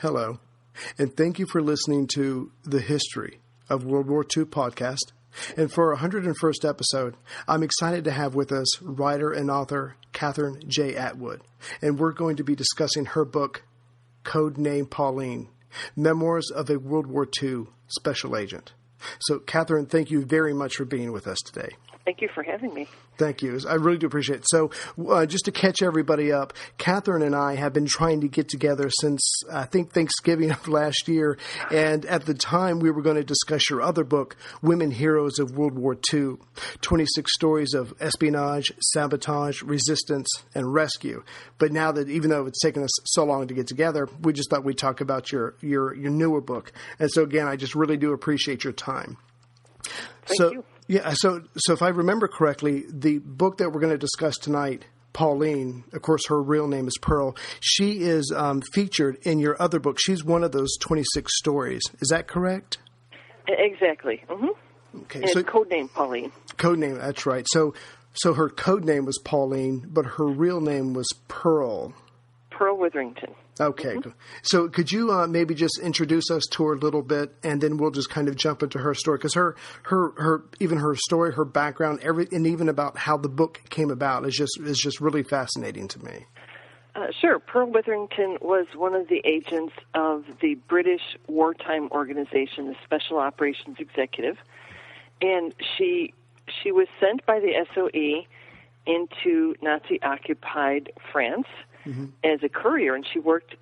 Hello, and thank you for listening to the History of World War II podcast. And for our 101st episode, I'm excited to have with us writer and author Kathryn J Atwood. And we're going to be discussing her book, Code Name Pauline, Memoirs of a World War II Special Agent. So, Kathryn, thank you very much for being with us today. Thank you for having me. Thank you. I really do appreciate it. So just to catch everybody up, Kathryn and I have been trying to get together since, I think, Thanksgiving of last year. And at the time, we were going to discuss your other book, Women Heroes of World War II, 26 stories of espionage, sabotage, resistance, and rescue. But now that, even though it's taken us so long to get together, we just thought we'd talk about your newer book. And so, again, I just really do appreciate your time. Thank you. Yeah, so if I remember correctly, the book that we're going to discuss tonight, Pauline, of course, her real name is Pearl. She is featured in your other book. She's one of those 26 stories. Is that correct? Exactly. Mm-hmm. Okay, and so it's Code Name Pauline. Code name, that's right. So her code name was Pauline, but her real name was Pearl. Pearl Witherington. Okay. Mm-hmm. So could you maybe just introduce us to her a little bit, and then we'll just kind of jump into her story, because her story, her background, and even about how the book came about is just really fascinating to me. Sure. Pearl Witherington was one of the agents of the British wartime organization, the Special Operations Executive, and she was sent by the SOE into Nazi-occupied France as a courier, and she worked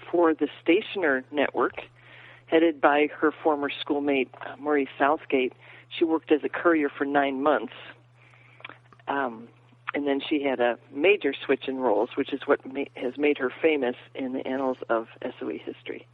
for the Stationer Network, headed by her former schoolmate, Maurice Southgate. She worked as a courier for 9 months, and then she had a major switch in roles, which is what has made her famous in the annals of SOE history.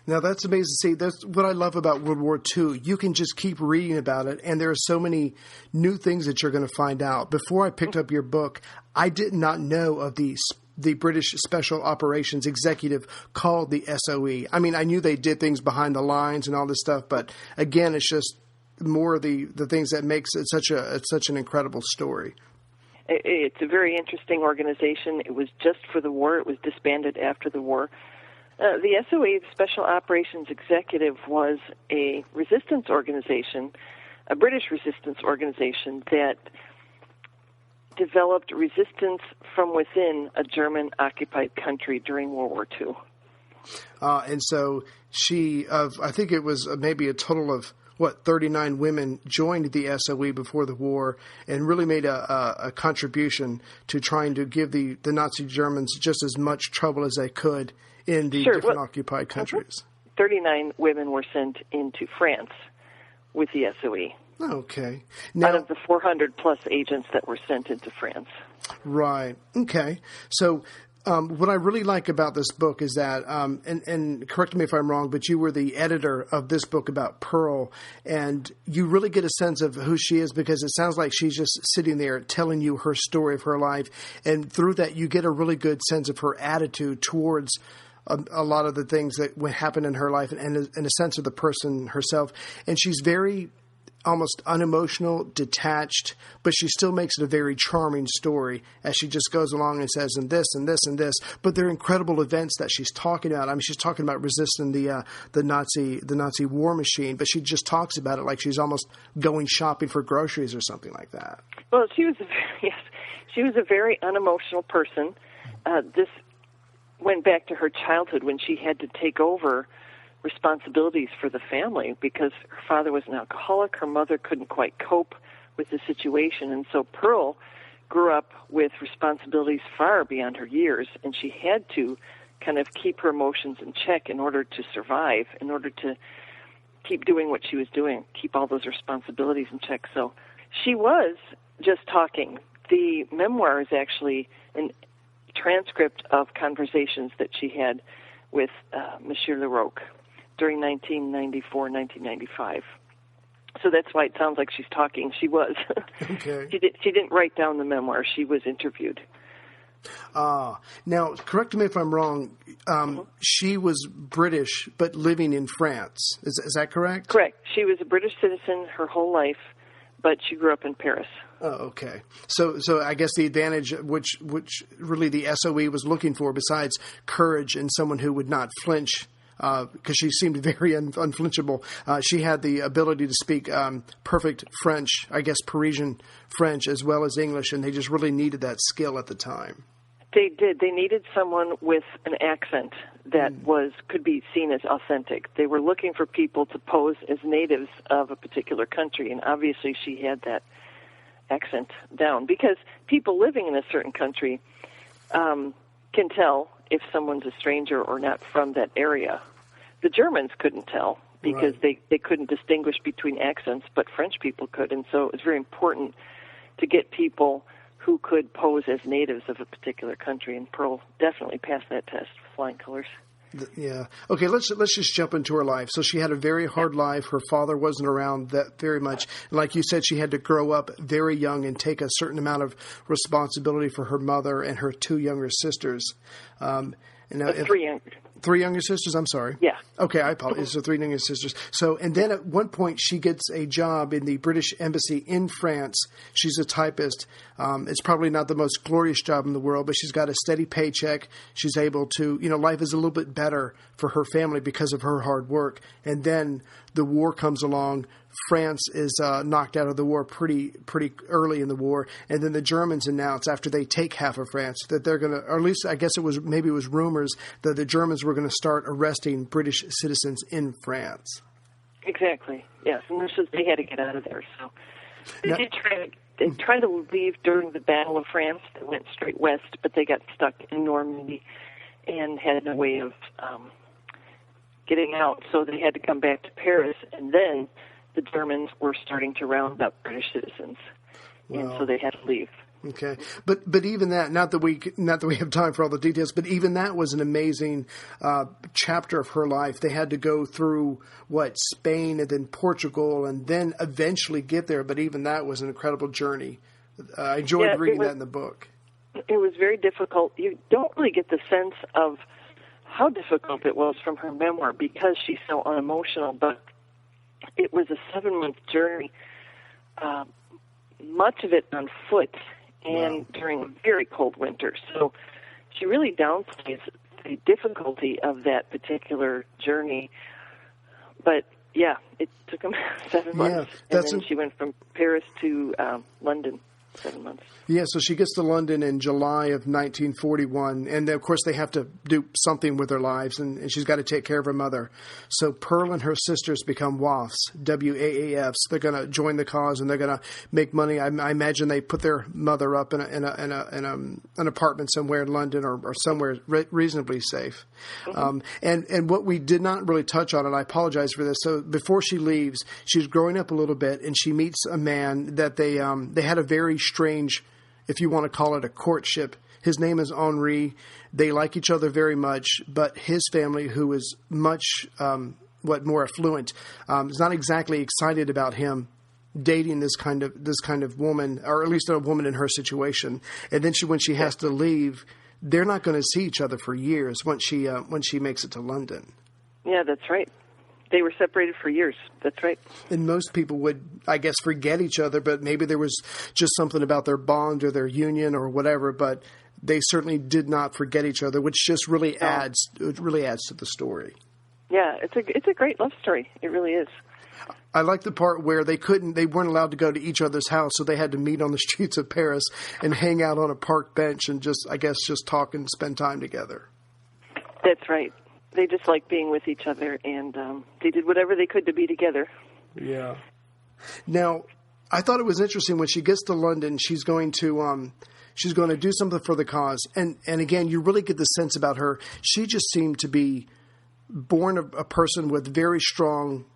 Now, that's amazing to see. That's what I love about World War II. You can just keep reading about it, and there are so many new things that you're going to find out. Before I picked up your book, I did not know of the British Special Operations Executive called the SOE. I mean, I knew they did things behind the lines and all this stuff, but again, it's just more of the things that makes it such an incredible story. It's a very interesting organization. It was just for the war. It was disbanded after the war. The SOE, the Special Operations Executive, was a resistance organization, a British resistance organization that developed resistance from within a German-occupied country during World War II. And so I think it was maybe a total of, 39 women joined the SOE before the war and really made a contribution to trying to give the Nazi Germans just as much trouble as they could in the different occupied countries. 39 women were sent into France with the SOE. Okay. Now, out of the 400-plus agents that were sent into France. Right. Okay. So what I really like about this book is that, and correct me if I'm wrong, but you were the editor of this book about Pearl, and you really get a sense of who she is, because it sounds like she's just sitting there telling you her story of her life, and through that you get a really good sense of her attitude towards a lot of the things that would happen in her life, and a sense of the person herself. And she's very almost unemotional, detached, but she still makes it a very charming story as she just goes along and says, and this, and this, and this. But they're incredible events that she's talking about. I mean, she's talking about resisting the Nazi war machine, but she just talks about it like she's almost going shopping for groceries or something like that. Well, she was a very unemotional person. This went back to her childhood when she had to take over responsibilities for the family because her father was an alcoholic. Her mother couldn't quite cope with the situation. And so Pearl grew up with responsibilities far beyond her years, and she had to kind of keep her emotions in check in order to survive, in order to keep doing what she was doing, keep all those responsibilities in check. So she was just talking. The memoir is actually a transcript of conversations that she had with Monsieur Leroux during 1994, 1995. So that's why it sounds like she's talking. She was. Okay. She didn't write down the memoir. She was interviewed. Now, correct me if I'm wrong. She was British, but living in France. Is that correct? Correct. She was a British citizen her whole life, but she grew up in Paris. Oh, okay. So I guess the advantage, which really the SOE was looking for, besides courage and someone who would not flinch, because she seemed very unflinchable, she had the ability to speak perfect French, I guess Parisian French, as well as English, and they just really needed that skill at the time. They did. They needed someone with an accent that could be seen as authentic. They were looking for people to pose as natives of a particular country, and obviously she had that accent down, because people living in a certain country can tell if someone's a stranger or not from that area. The Germans couldn't tell because they couldn't distinguish between accents, but French people could, and so it was very important to get people who could pose as natives of a particular country, and Pearl definitely passed that test with flying colors. Yeah. Okay, let's just jump into her life. So she had a very hard life. Her father wasn't around that very much. And like you said, she had to grow up very young and take a certain amount of responsibility for her mother and her two younger sisters. Three younger sisters, I'm sorry. Yeah. Okay, I apologize. So 3 younger sisters. So, and then at one point she gets a job in the British Embassy in France. She's a typist. It's probably not the most glorious job in the world, but she's got a steady paycheck. She's able to, life is a little bit better for her family because of her hard work. And then the war comes along. France is knocked out of the war pretty early in the war, and then the Germans announce after they take half of France that they're going to, or at least I guess it was rumors that the Germans were going to start arresting British citizens in France. Exactly. Yes, and they had to get out of there. So they tried to leave during the Battle of France. They went straight west, but they got stuck in Normandy and had no way of getting out. So they had to come back to Paris, and then the Germans were starting to round up British citizens, and so they had to leave. Okay, but even that, not that we have time for all the details, but even that was an amazing chapter of her life. They had to go through Spain and then Portugal, and then eventually get there. But even that was an incredible journey. I enjoyed reading that in the book. It was very difficult. You don't really get the sense of how difficult it was from her memoir because she's so unemotional, but it was a 7-month journey, much of it on foot and during a very cold winter. So she really downplays the difficulty of that particular journey. But, it took them 7 months. And then she went from Paris to London. 7 months. Yeah, so she gets to London in July of 1941, and of course they have to do something with their lives, and she's got to take care of her mother. So Pearl and her sisters become WAFs, WAAFs. They're going to join the cause, and they're going to make money. I imagine they put their mother up in an apartment somewhere in London or somewhere reasonably safe. Mm-hmm. And what we did not really touch on, and I apologize for this. So before she leaves, she's growing up a little bit, and she meets a man that they had a very strange, if you want to call it a courtship. His name is Henri. They like each other very much, but his family, who is much more affluent, is not exactly excited about him dating this kind of woman, or at least a woman in her situation. And then when she has to leave, they're not going to see each other for years once she makes it to London. Yeah, that's right. They were separated for years. That's right. And most people would, I guess, forget each other, but maybe there was just something about their bond or their union or whatever, but they certainly did not forget each other, which just really adds to the story. Yeah, it's a great love story. It really is. I like the part where they weren't allowed to go to each other's house, so they had to meet on the streets of Paris and hang out on a park bench and just talk and spend time together. That's right. They just liked being with each other, and they did whatever they could to be together. Yeah. Now, I thought it was interesting when she gets to London, she's going to do something for the cause. And again, you really get the sense about her. She just seemed to be born a person with very strong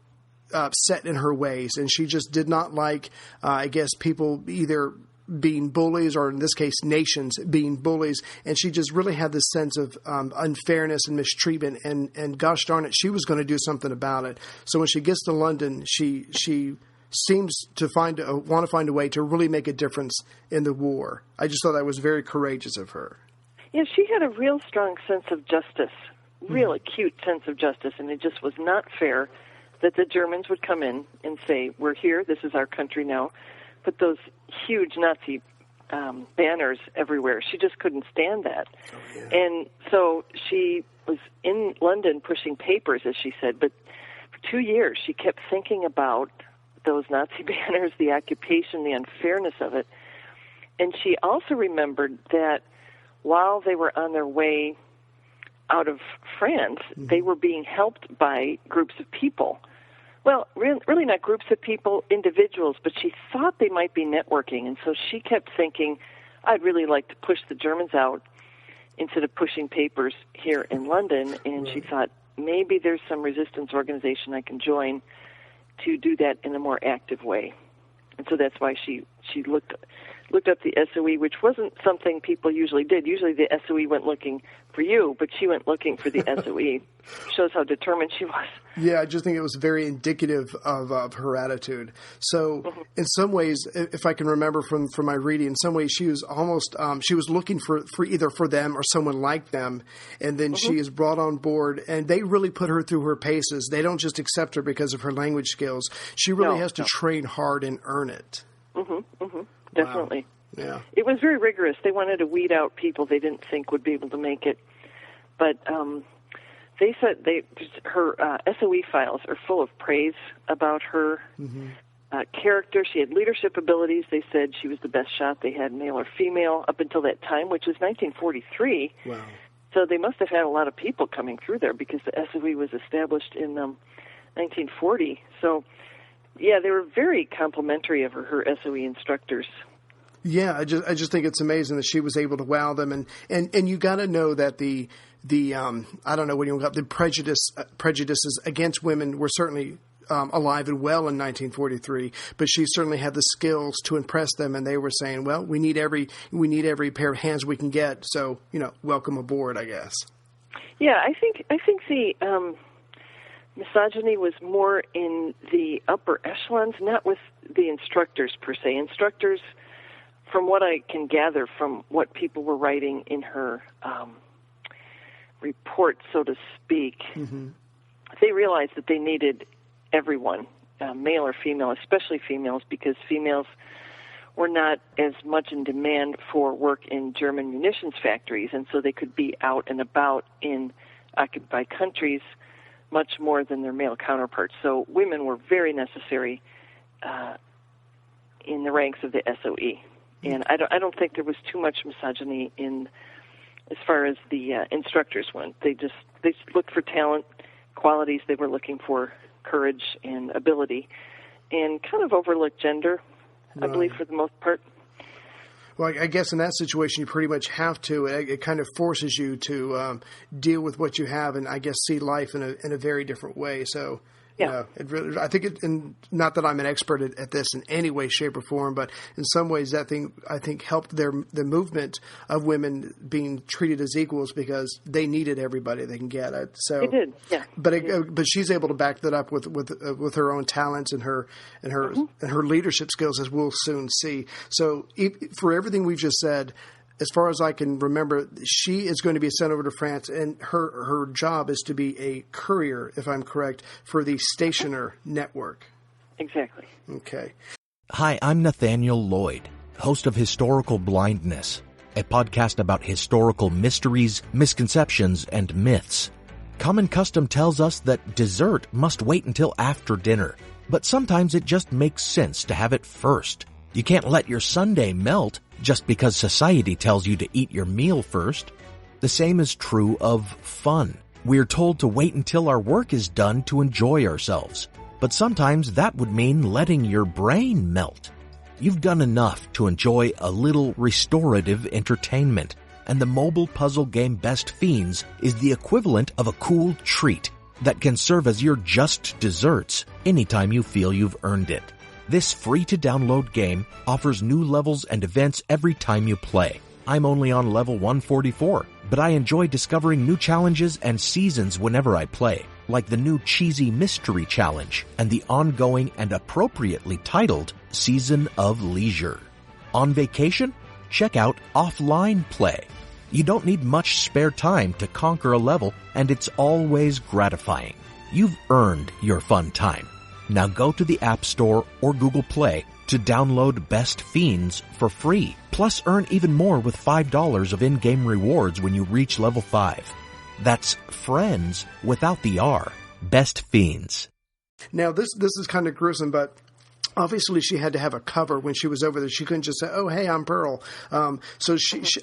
set in her ways, and she just did not like, I guess, people either being bullies, or in this case, nations being bullies. And she just really had this sense of unfairness and mistreatment. And gosh darn it, she was going to do something about it. So when she gets to London, she seems to want to find a way to really make a difference in the war. I just thought that was very courageous of her. Yeah, she had a real strong sense of justice, real acute sense of justice, and it just was not fair that the Germans would come in and say, "We're here, this is our country now." But those huge Nazi banners everywhere. She just couldn't stand that. Oh, yeah. And so she was in London pushing papers, as she said, but for 2 years she kept thinking about those Nazi banners, the occupation, the unfairness of it. And she also remembered that while they were on their way out of France, they were being helped by groups of people. Well, really not groups of people, individuals, but she thought they might be networking. And so she kept thinking, I'd really like to push the Germans out instead of pushing papers here in London. And she thought, maybe there's some resistance organization I can join to do that in a more active way. And so that's why she looked up the SOE, which wasn't something people usually did. Usually the SOE went looking for you, but she went looking for the SOE. Shows how determined she was. Yeah, I just think it was very indicative of her attitude. So in some ways, if I can remember from my reading, in some ways she was almost, she was looking for either for them or someone like them. And then she is brought on board, and they really put her through her paces. They don't just accept her because of her language skills. She really has to train hard and earn it. Definitely. Wow. Yeah. It was very rigorous. They wanted to weed out people they didn't think would be able to make it. But they said her SOE files are full of praise about her character. She had leadership abilities. They said she was the best shot they had, male or female, up until that time, which was 1943. Wow. So they must have had a lot of people coming through there because the SOE was established in 1940. So, yeah, they were very complimentary of her SOE instructors. Yeah, I just think it's amazing that she was able to wow them, and you got to know that the I don't know what you call it, the prejudices against women were certainly alive and well in 1943, but she certainly had the skills to impress them, and they were saying, well, we need every pair of hands we can get, so welcome aboard, I guess. Yeah, I think the misogyny was more in the upper echelons, not with the instructors per se. Instructors, from what I can gather from what people were writing in her report, so to speak, they realized that they needed everyone, male or female, especially females, because females were not as much in demand for work in German munitions factories, and so they could be out and about in occupied countries much more than their male counterparts. So women were very necessary in the ranks of the SOE. And I don't think there was too much misogyny in as far as the instructors went. They looked for talent, qualities. They were looking for courage and ability, and kind of overlooked gender, I believe, for the most part. Well, I guess in that situation you pretty much have to. It kind of forces you to deal with what you have, and I guess see life in a very different way. So. Yeah. It really, I think and not that I'm an expert at this in any way, shape, or form, but in some ways that thing, I think, helped the movement of women being treated as equals because they needed everybody they can get. So they did, yeah. But she's able to back that up with her own talents and her leadership skills, as we'll soon see. So for everything we've just said, as far as I can remember, she is going to be sent over to France, and her job is to be a courier, if I'm correct, for the Stationer network. Exactly. Okay. Hi, I'm Nathaniel Lloyd, host of Historical Blindness, a podcast about historical mysteries, misconceptions, and myths. Common custom tells us that dessert must wait until after dinner, but sometimes it just makes sense to have it first. You can't let your sundae melt just because society tells you to eat your meal first. The same is true of fun. We're told to wait until our work is done to enjoy ourselves, but sometimes that would mean letting your brain melt. You've done enough to enjoy a little restorative entertainment, and the mobile puzzle game Best Fiends is the equivalent of a cool treat that can serve as your just desserts anytime you feel you've earned it. This free-to-download game offers new levels and events every time you play. I'm only on level 144, but I enjoy discovering new challenges and seasons whenever I play, like the new Cheesy Mystery Challenge and the ongoing and appropriately titled Season of Leisure. On vacation? Check out Offline Play. You don't need much spare time to conquer a level, and it's always gratifying. You've earned your fun time. Now go to the App Store or Google Play to download Best Fiends for free. Plus, earn even more with $5 of in-game rewards when you reach level 5. That's friends without the R. Best Fiends. Now, this is kind of gruesome, but obviously she had to have a cover when she was over there. She couldn't just say, "Oh, hey, I'm Pearl." So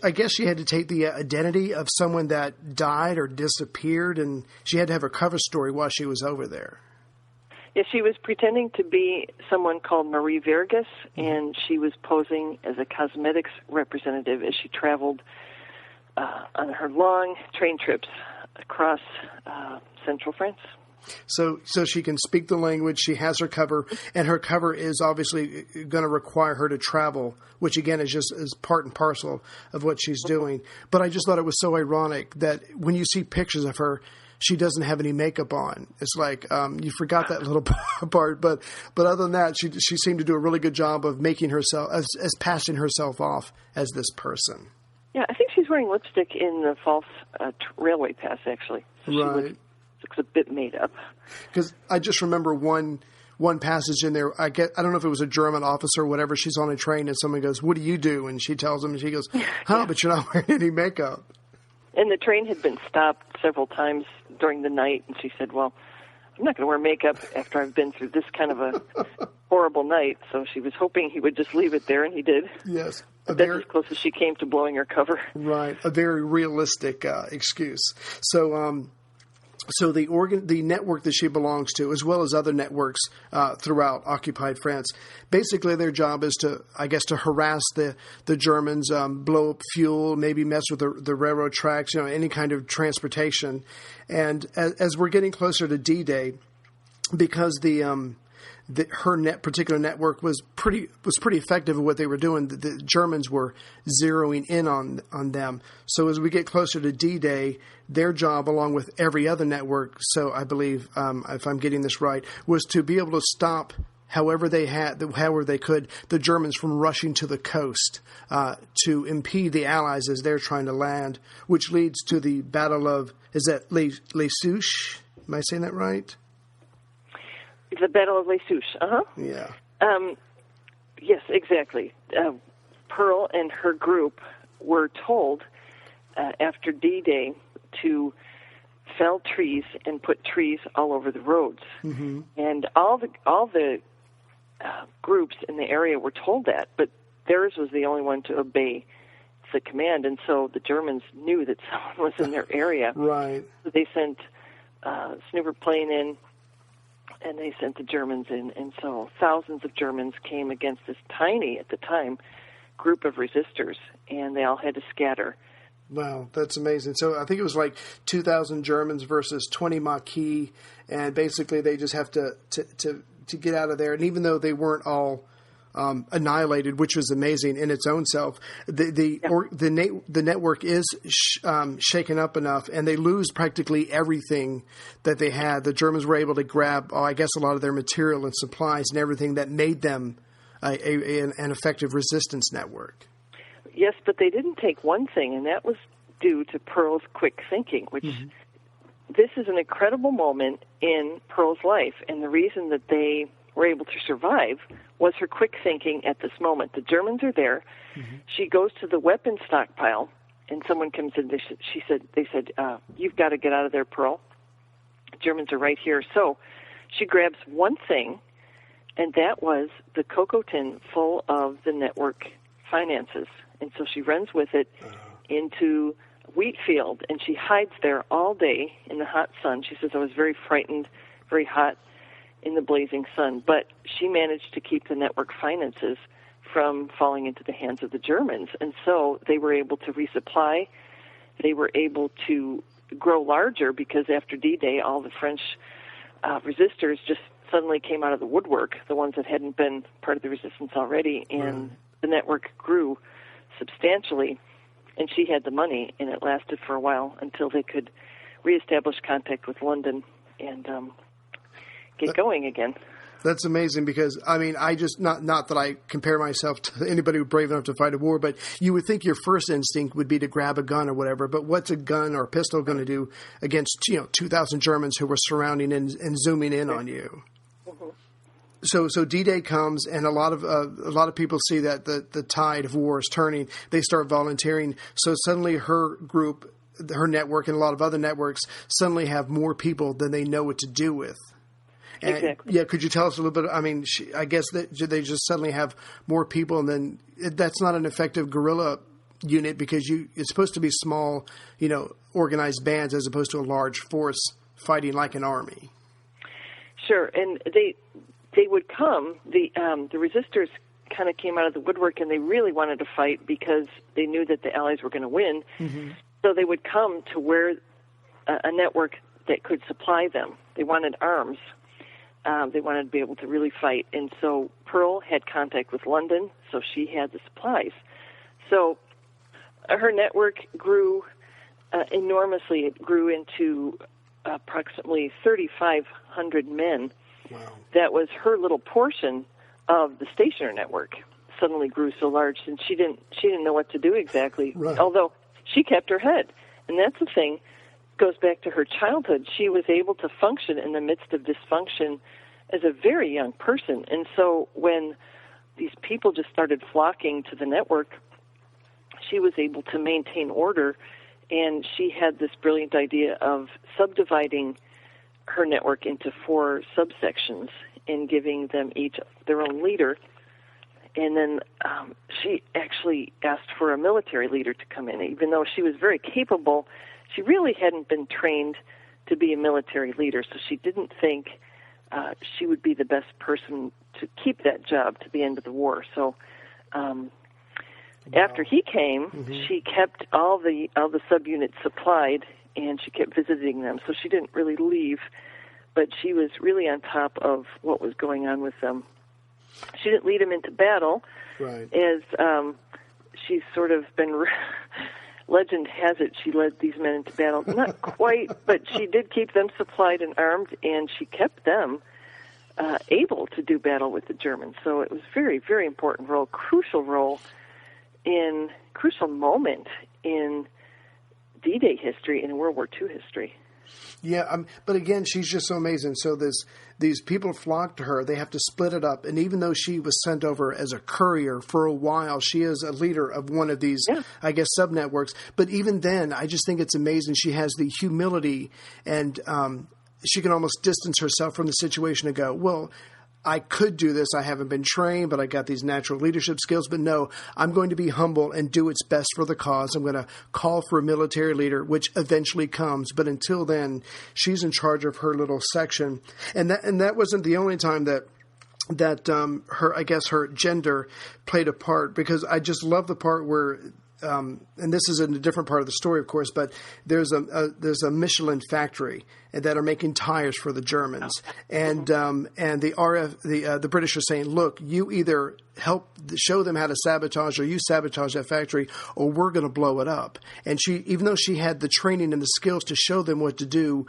I guess she had to take the identity of someone that died or disappeared, and she had to have a cover story while she was over there. Yeah, she was pretending to be someone called Marie Vergas, and she was posing as a cosmetics representative as she traveled on her long train trips across central France. So she can speak the language. She has her cover, and her cover is obviously going to require her to travel, which again is part and parcel of what she's doing. But I just thought it was so ironic that when you see pictures of her, she doesn't have any makeup on. It's like you forgot that little part. But other than that, she seemed to do a really good job of making herself as passing herself off as this person. Yeah, I think she's wearing lipstick in the false railway pass, actually. So right. Looks a bit made up. Because I just remember one passage in there. I don't know if it was a German officer or whatever. She's on a train and someone goes, "What do you do?" And she tells him, and she goes, "Huh, but you're not wearing any makeup." And the train had been stopped several times during the night, and she said, "Well, I'm not going to wear makeup after I've been through this kind of a horrible night." So she was hoping he would just leave it there, and he did. Yes. That's as close as she came to blowing her cover. Right. A very realistic excuse. So the network that she belongs to, as well as other networks throughout occupied France, basically their job is to harass the Germans, blow up fuel, maybe mess with the railroad tracks, any kind of transportation. And as we're getting closer to D-Day, because her particular network was pretty effective at what they were doing. The Germans were zeroing in on them. So as we get closer to D-Day, their job, along with every other network, so I believe, if I'm getting this right, was to be able to stop however they could the Germans from rushing to the coast to impede the Allies as they're trying to land, which leads to the Battle of Lesus. Am I saying that right? The Battle of Lesus, Yeah. Yes, exactly. Pearl and her group were told after D-Day to fell trees and put trees all over the roads. Mm-hmm. And all the groups in the area were told that, but theirs was the only one to obey the command, and so the Germans knew that someone was in their area. Right. So they sent a snooper plane in, and they sent the Germans in, and so thousands of Germans came against this tiny, at the time, group of resistors, and they all had to scatter. Wow, that's amazing. So I think it was like 2,000 Germans versus 20 Maquis, and basically they just have to get out of there. And even though they weren't all annihilated, which was amazing in its own self, the network is shaken up enough, and they lose practically everything that they had. The Germans were able to grab, a lot of their material and supplies and everything that made them an effective resistance network. Yes, but they didn't take one thing, and that was due to Pearl's quick thinking, which this is an incredible moment in Pearl's life, and the reason that they were able to survive was her quick thinking at this moment. The Germans are there. Mm-hmm. She goes to the weapons stockpile, and someone comes in. They said, "You've got to get out of there, Pearl. The Germans are right here." So she grabs one thing, and that was the cocoa tin full of the network finances. And so she runs with it into a wheat field, and she hides there all day in the hot sun. She says, "I was very frightened, very hot in the blazing sun," but she managed to keep the network finances from falling into the hands of the Germans. And so they were able to resupply. They were able to grow larger because after D-Day, all the French resistors just suddenly came out of the woodwork, the ones that hadn't been part of the resistance already, and the network grew substantially, and she had the money, and it lasted for a while until they could reestablish contact with London and get going again. That's amazing because, I just, not that I compare myself to anybody who's brave enough to fight a war, but you would think your first instinct would be to grab a gun or whatever, but what's a gun or a pistol going to do against, 2,000 Germans who were surrounding and zooming in on you? So D-Day comes, and a lot of people see that the tide of war is turning. They start volunteering. So suddenly her group, her network, and a lot of other networks suddenly have more people than they know what to do with. And, exactly. Yeah, could you tell us a little bit? I mean, I guess that they just suddenly have more people, and then that's not an effective guerrilla unit because it's supposed to be small, organized bands as opposed to a large force fighting like an army. Sure, and they would come. The resistors kind of came out of the woodwork, and they really wanted to fight because they knew that the Allies were going to win. Mm-hmm. So they would come to where a network that could supply them. They wanted arms. They wanted to be able to really fight. And so Pearl had contact with London, so she had the supplies. So her network grew enormously. It grew into approximately 3,500 men. Wow. That was her little portion of the stationer network. Suddenly grew so large, and she didn't know what to do exactly. Right. Although she kept her head, and that's the thing. Goes back to her childhood. She was able to function in the midst of dysfunction as a very young person, and so when these people just started flocking to the network, she was able to maintain order, and she had this brilliant idea of subdividing her network into 4 subsections and giving them each their own leader. And then she actually asked for a military leader to come in. Even though she was very capable, she really hadn't been trained to be a military leader, so she didn't think she would be the best person to keep that job to the end of the war. So after he came, mm-hmm. she kept all the subunits supplied, and she kept visiting them. So she didn't really leave, but she was really on top of what was going on with them. She didn't lead them into battle, right. As she's sort of been... Legend has it she led these men into battle. Not quite, but she did keep them supplied and armed, and she kept them able to do battle with the Germans. So it was a very, very important role, crucial moment in D-Day history and World War II history. Yeah, but again, she's just so amazing. So these people flock to her. They have to split it up. And even though she was sent over as a courier for a while, she is a leader of one of these, I guess, sub-networks. But even then, I just think it's amazing. She has the humility, and she can almost distance herself from the situation and go, well, I could do this. I haven't been trained, but I got these natural leadership skills. But no, I'm going to be humble and do what's best for the cause. I'm going to call for a military leader, which eventually comes. But until then, she's in charge of her little section. And that wasn't the only time that her gender played a part, because I just love the part where, and this is in a different part of the story, of course, but there's a Michelin factory that are making tires for the Germans, and the British are saying, look, you either help show them how to sabotage, or you sabotage that factory, or we're going to blow it up. And she, even though she had the training and the skills to show them what to do,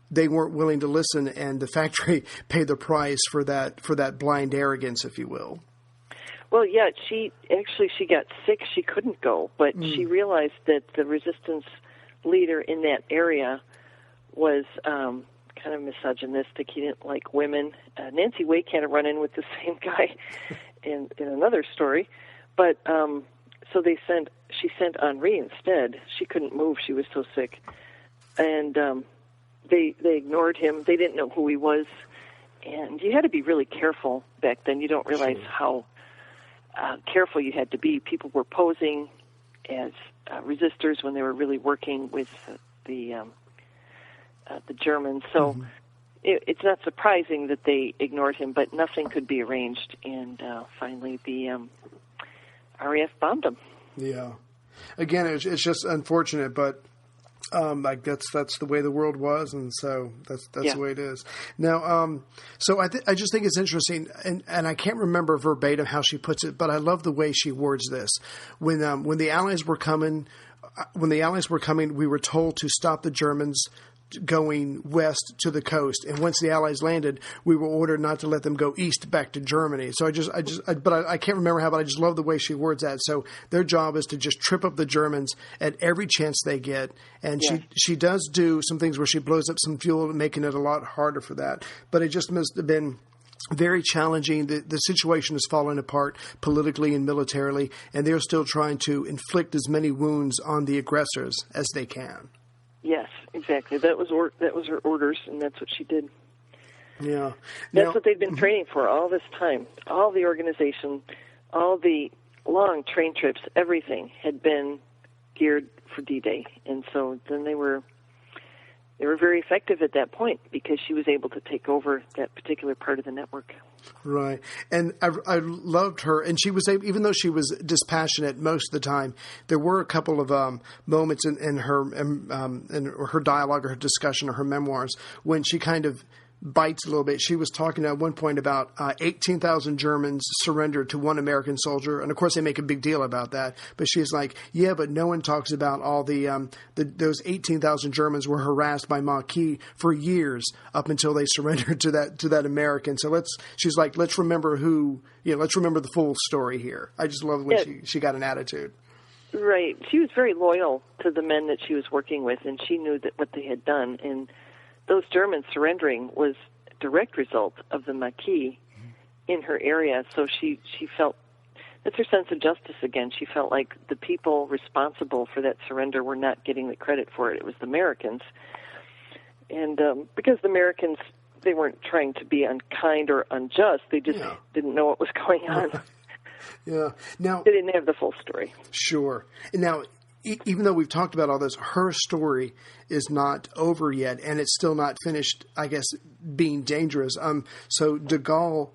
they weren't willing to listen, and the factory paid the price for that blind arrogance, if you will. Well, yeah, she got sick. She couldn't go, but she realized that the resistance leader in that area was kind of misogynistic. He didn't like women. Nancy Wake had a run-in with the same guy in another story. But so she sent Henri instead. She couldn't move. She was so sick. And they ignored him. They didn't know who he was. And you had to be really careful back then. You don't realize how careful you had to be. People were posing as resistors when they were really working with the Germans. So it's not surprising that they ignored him, but nothing could be arranged. And finally, the RAF bombed him. Yeah. Again, it's just unfortunate, but like that's the way the world was, and so that's the way it is. Now, so I just think it's interesting, and I can't remember verbatim how she puts it, but I love the way she words this. When the Allies were coming, we were told to stop the Germans going west to the coast, and once the Allies landed, we were ordered not to let them go east back to Germany. So I can't remember how, but I just love the way she words that. So their job is to just trip up the Germans at every chance they get, and she does do some things where she blows up some fuel, making it a lot harder for that. But it just must have been very challenging. The situation has fallen apart politically and militarily, and they're still trying to inflict as many wounds on the aggressors as they can. Yes, exactly. That was her orders, and that's what she did. Yeah. That's what they've been training for all this time. All the organization, all the long train trips, everything had been geared for D-Day. And so then they were very effective at that point because she was able to take over that particular part of the network. Right. And I loved her. And she was able, even though she was dispassionate most of the time, there were a couple of moments in her dialogue or her discussion or her memoirs when she kind of bites a little bit. She was talking at one point about 18,000 Germans surrendered to one American soldier. And of course they make a big deal about that. But she's like, yeah, but no one talks about all those 18,000 Germans were harassed by Maquis for years up until they surrendered to that American. So she's like, let's remember let's remember the full story here. I just love when she got an attitude. Right. She was very loyal to the men that she was working with, and she knew that what they had done. And those Germans surrendering was a direct result of the Maquis in her area. So she felt, that's her sense of justice again. She felt like the people responsible for that surrender were not getting the credit for it. It was the Americans. And because the Americans, they weren't trying to be unkind or unjust. They just didn't know what was going on. Yeah. Now, they didn't have the full story. Sure. Now, even though we've talked about all this, her story is not over yet, and it's still not finished, I guess, being dangerous. So de Gaulle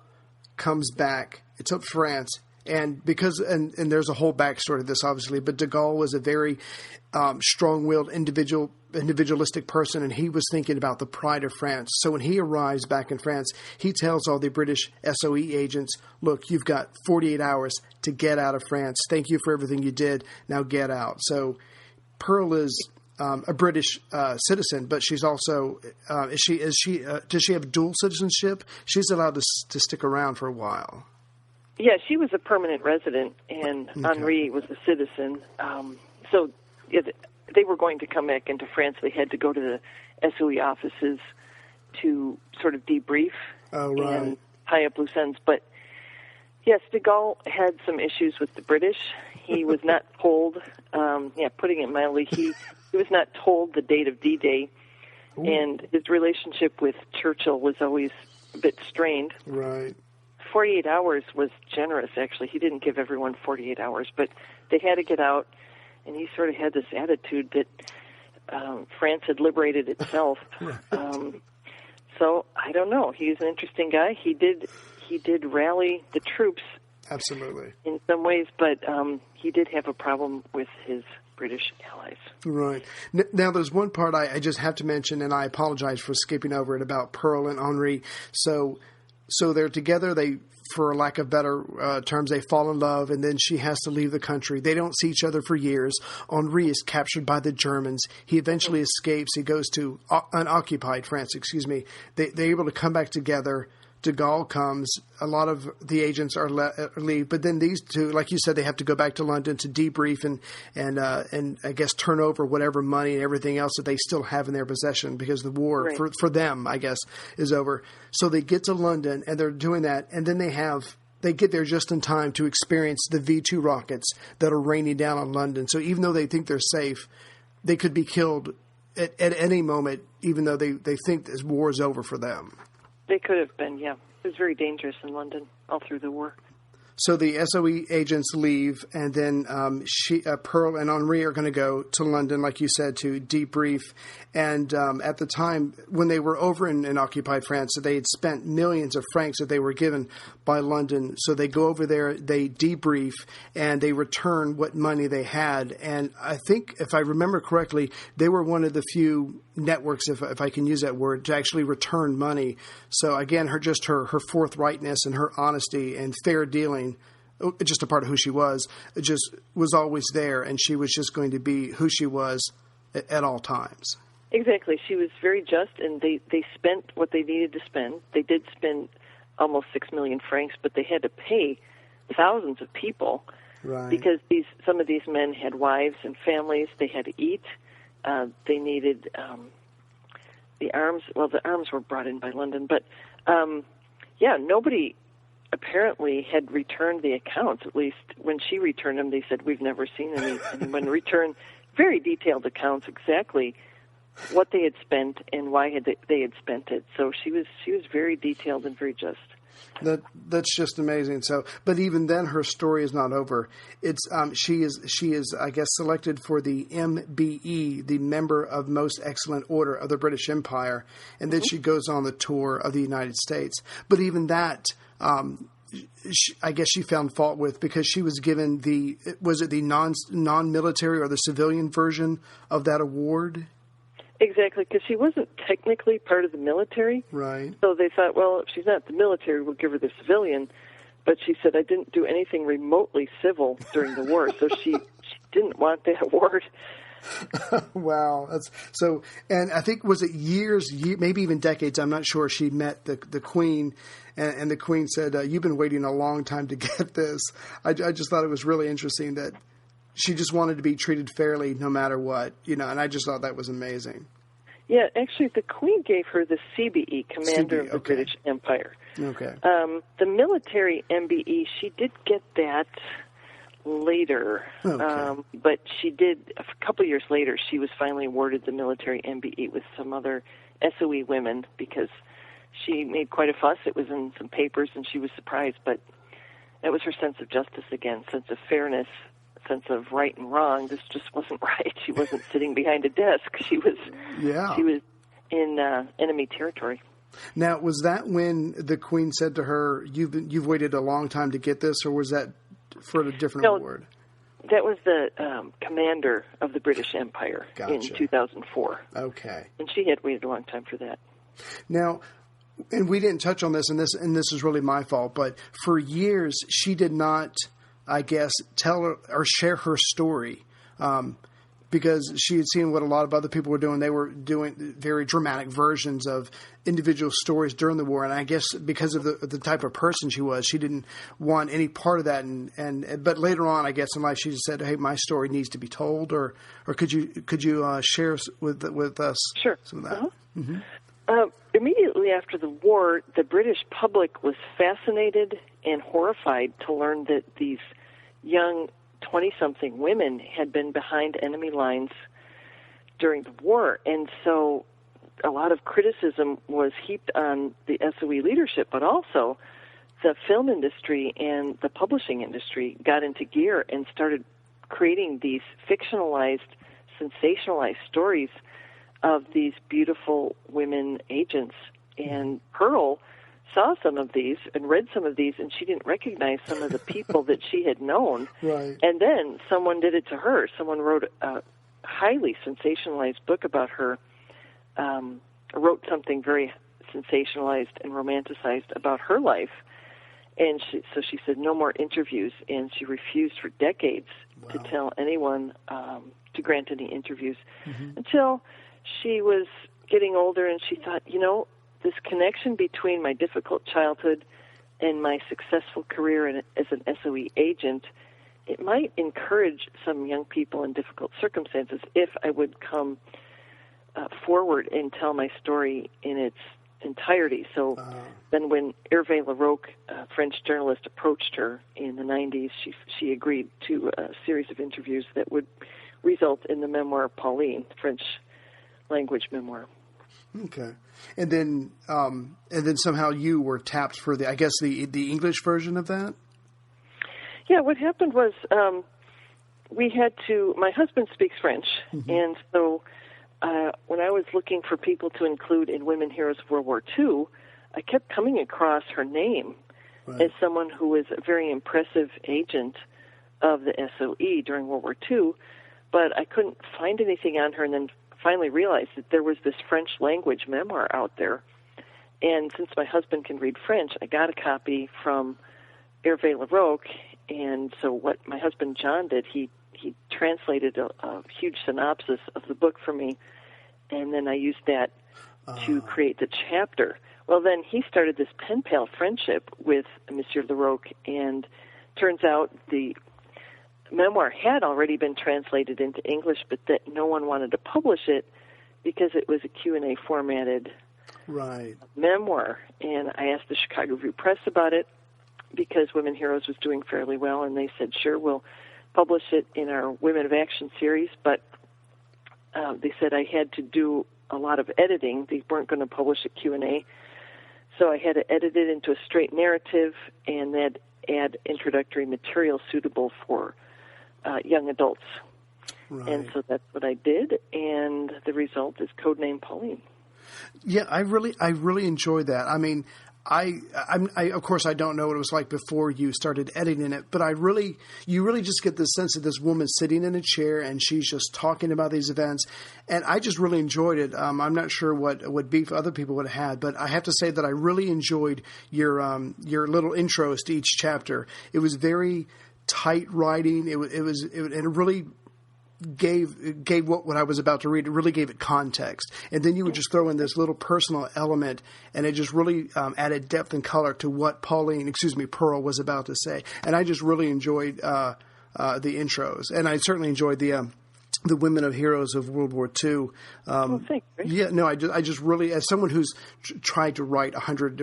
comes back. It's up France. And and there's a whole backstory to this, obviously, but de Gaulle was a very strong-willed, individualistic person, and he was thinking about the pride of France. So when he arrives back in France, he tells all the British SOE agents, look, you've got 48 hours to get out of France. Thank you for everything you did. Now get out. So Pearl is a British citizen, but she's also does she have dual citizenship? She's allowed to stick around for a while. Yeah, she was a permanent resident, and Henri was a citizen. So they were going to come back into France. They had to go to the SOE offices to sort of debrief and tie up loose ends. But yes, de Gaulle had some issues with the British. He was not told, putting it mildly, he was not told the date of D-Day, and his relationship with Churchill was always a bit strained. Right. 48 hours was generous, actually. He didn't give everyone 48 hours, but they had to get out, and he sort of had this attitude that France had liberated itself. So I don't know. He's an interesting guy. He did rally the troops. Absolutely. In some ways, but he did have a problem with his British allies. Right. Now, there's one part I just have to mention, and I apologize for skipping over it, about Pearl and Henri. So they're together. They, for lack of better terms, they fall in love, and then she has to leave the country. They don't see each other for years. Henri is captured by the Germans. He eventually escapes. He goes to unoccupied France. They're able to come back together. De Gaulle comes. A lot of the agents leave, but then these two, like you said, they have to go back to London to debrief and I guess turn over whatever money and everything else that they still have in their possession because the war for them, I guess, is over. So they get to London and they're doing that, and then they get there just in time to experience the V2 rockets that are raining down on London. So even though they think they're safe, they could be killed at any moment, even though they think this war is over for them. They could have been, yeah. It was very dangerous in London all through the war. So the SOE agents leave, and then Pearl and Henri are going to go to London, like you said, to debrief. And at the time, when they were over in occupied France, they had spent millions of francs that they were given by London. So they go over there, they debrief, and they return what money they had. And I think, if I remember correctly, they were one of the few networks, if I can use that word, to actually return money. So again, her forthrightness and her honesty and fair dealing, just a part of who she was, just was always there, and she was just going to be who she was at all times. Exactly. She was very just, and they spent what they needed to spend. They did spend almost 6 million francs, but they had to pay thousands of people because some of these men had wives and families. They had to eat. They needed the arms. Well, the arms were brought in by London, but nobody apparently had returned the accounts. At least when she returned them, they said, we've never seen anyone return very detailed accounts exactly what they had spent and why they had spent it. So she was very detailed and very just. That's just amazing. So, but even then, her story is not over. It's she is I guess selected for the MBE, the Member of Most Excellent Order of the British Empire, and then she goes on the tour of the United States. But even that, I guess she found fault with, because she was given the non-military or the civilian version of that award. Exactly, because she wasn't technically part of the military. Right. So they thought, well, if she's not the military, we'll give her the civilian. But she said, I didn't do anything remotely civil during the war, so she didn't want that award. Wow. That's so, and I think, was it years, maybe even decades, I'm not sure, she met the Queen, and the Queen said, you've been waiting a long time to get this. I just thought it was really interesting that she just wanted to be treated fairly no matter what, and I just thought that was amazing. Yeah, actually, the Queen gave her the CBE, Commander of the British Empire. Okay. The military MBE, she did get that later, but she did, a couple years later, she was finally awarded the military MBE with some other SOE women, because she made quite a fuss. It was in some papers, and she was surprised, but that was her sense of justice again, sense of fairness, sense of right and wrong. This just wasn't right. She wasn't sitting behind a desk. She was in enemy territory. Now, was that when the Queen said to her, "You've waited a long time to get this," or was that for a different award? That was the commander of the British Empire in 2004. Okay, and she had waited a long time for that. Now, and we didn't touch on this, and this is really my fault, but for years she did not, I guess, tell her or share her story, because she had seen what a lot of other people were doing. They were doing very dramatic versions of individual stories during the war, and I guess because of the type of person she was, she didn't want any part of that. But later on, I guess in life, she just said, "Hey, my story needs to be told." Or could you share with us some of that? Uh-huh. Mm-hmm. Immediately after the war, the British public was fascinated and horrified to learn that these young 20-something women had been behind enemy lines during the war. And so a lot of criticism was heaped on the SOE leadership, but also the film industry and the publishing industry got into gear and started creating these fictionalized, sensationalized stories of these beautiful women agents. And Pearl saw some of these and read some of these, and she didn't recognize some of the people that she had known. Right. And then someone did it to her. Someone wrote a highly sensationalized book about her, wrote something very sensationalized and romanticized about her life. And so she said no more interviews, and she refused for decades to tell anyone, to grant any interviews, until she was getting older, and she thought, this connection between my difficult childhood and my successful career as an SOE agent, it might encourage some young people in difficult circumstances if I would come forward and tell my story in its entirety. So then when Hervé Larocque, a French journalist, approached her in the 90s, she agreed to a series of interviews that would result in the memoir Pauline, French language memoir. Okay, and then somehow you were tapped for the English version of that. Yeah, what happened was we had to. My husband speaks French, and so when I was looking for people to include in Women Heroes of World War II, I kept coming across her name as someone who was a very impressive agent of the SOE during World War II, but I couldn't find anything on her, and then finally realized that there was this French language memoir out there. And since my husband can read French, I got a copy from Hervé Larocque, and so what my husband John did, he translated a huge synopsis of the book for me, and then I used that to create the chapter. Well, then he started this pen pal friendship with Monsieur Larocque, and turns out the memoir had already been translated into English, but that no one wanted to publish it because it was a Q&A formatted memoir. And I asked the Chicago Review Press about it because Women Heroes was doing fairly well, and they said, sure, we'll publish it in our Women of Action series, but they said I had to do a lot of editing. They weren't going to publish a Q&A, so I had to edit it into a straight narrative and then add introductory material suitable for young adults. And so that's what I did, and the result is Code Name Pauline. Yeah, I really enjoyed that. I mean, I of course I don't know what it was like before you started editing it, but you really just get the sense of this woman sitting in a chair and she's just talking about these events, and I just really enjoyed it. I'm not sure what beef other people would have had, but I have to say that I really enjoyed your little intros to each chapter. It was very tight writing. It really gave what I was about to read. It really gave it context, and then you would just throw in this little personal element, and it just really added depth and color to what Pearl was about to say. And I just really enjoyed the intros, and I certainly enjoyed the women of heroes of World War II. Thanks. Yeah, no, I just really, as someone who's tried to write 100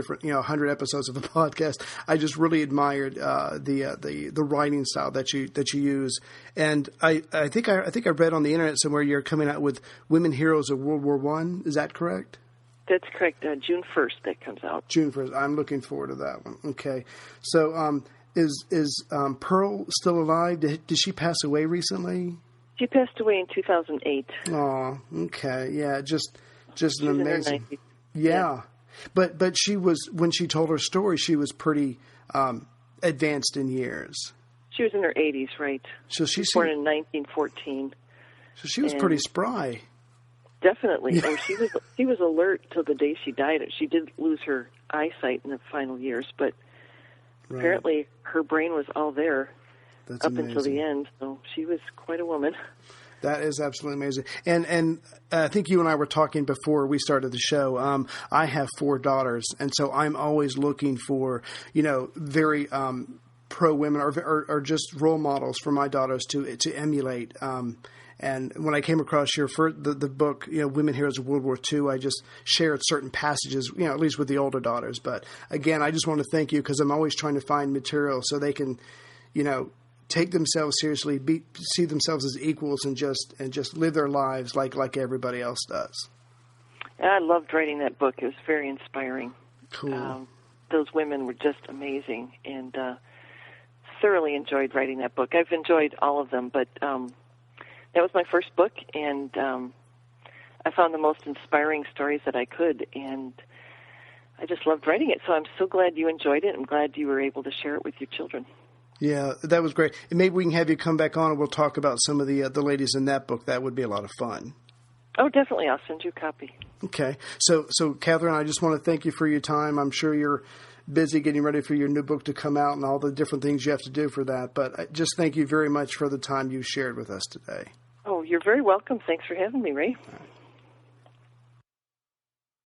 episodes of a podcast, I just really admired the writing style that you use. And I think I read on the internet somewhere you're coming out with Women Heroes of World War I. Is that correct? That's correct. June 1st that comes out. June 1st. I'm looking forward to that one. Okay, so is Pearl still alive? Did she pass away recently? She passed away in 2008. Oh, okay. Yeah, just an amazing. In her 90s. Yeah. But she was, when she told her story, she was pretty advanced in years. She was in her 80s, right. So she was born in 1914. So she was pretty spry. Definitely. Yeah. And she was alert till the day she died. She did lose her eyesight in the final years, but apparently her brain was all there. That's up amazing. Until the end, so she was quite a woman. That is absolutely amazing. And I think you and I were talking before we started the show. I have 4 daughters, and so I'm always looking for, very pro women or just role models for my daughters to emulate. And when I came across the book, Women Heroes of World War II, I just shared certain passages, at least with the older daughters. But again, I just want to thank you because I'm always trying to find material so they can, take themselves seriously, see themselves as equals, and just live their lives like everybody else does. I loved writing that book. It was very inspiring. Cool. Those women were just amazing, and thoroughly enjoyed writing that book. I've enjoyed all of them, but that was my first book, and I found the most inspiring stories that I could, and I just loved writing it. So I'm so glad you enjoyed it. I'm glad you were able to share it with your children. Yeah, that was great. And maybe we can have you come back on and we'll talk about some of the ladies in that book. That would be a lot of fun. Oh, definitely. I'll send you a copy. Okay. So Kathryn, I just want to thank you for your time. I'm sure you're busy getting ready for your new book to come out and all the different things you have to do for that. But I just thank you very much for the time you shared with us today. Oh, you're very welcome. Thanks for having me, Ray.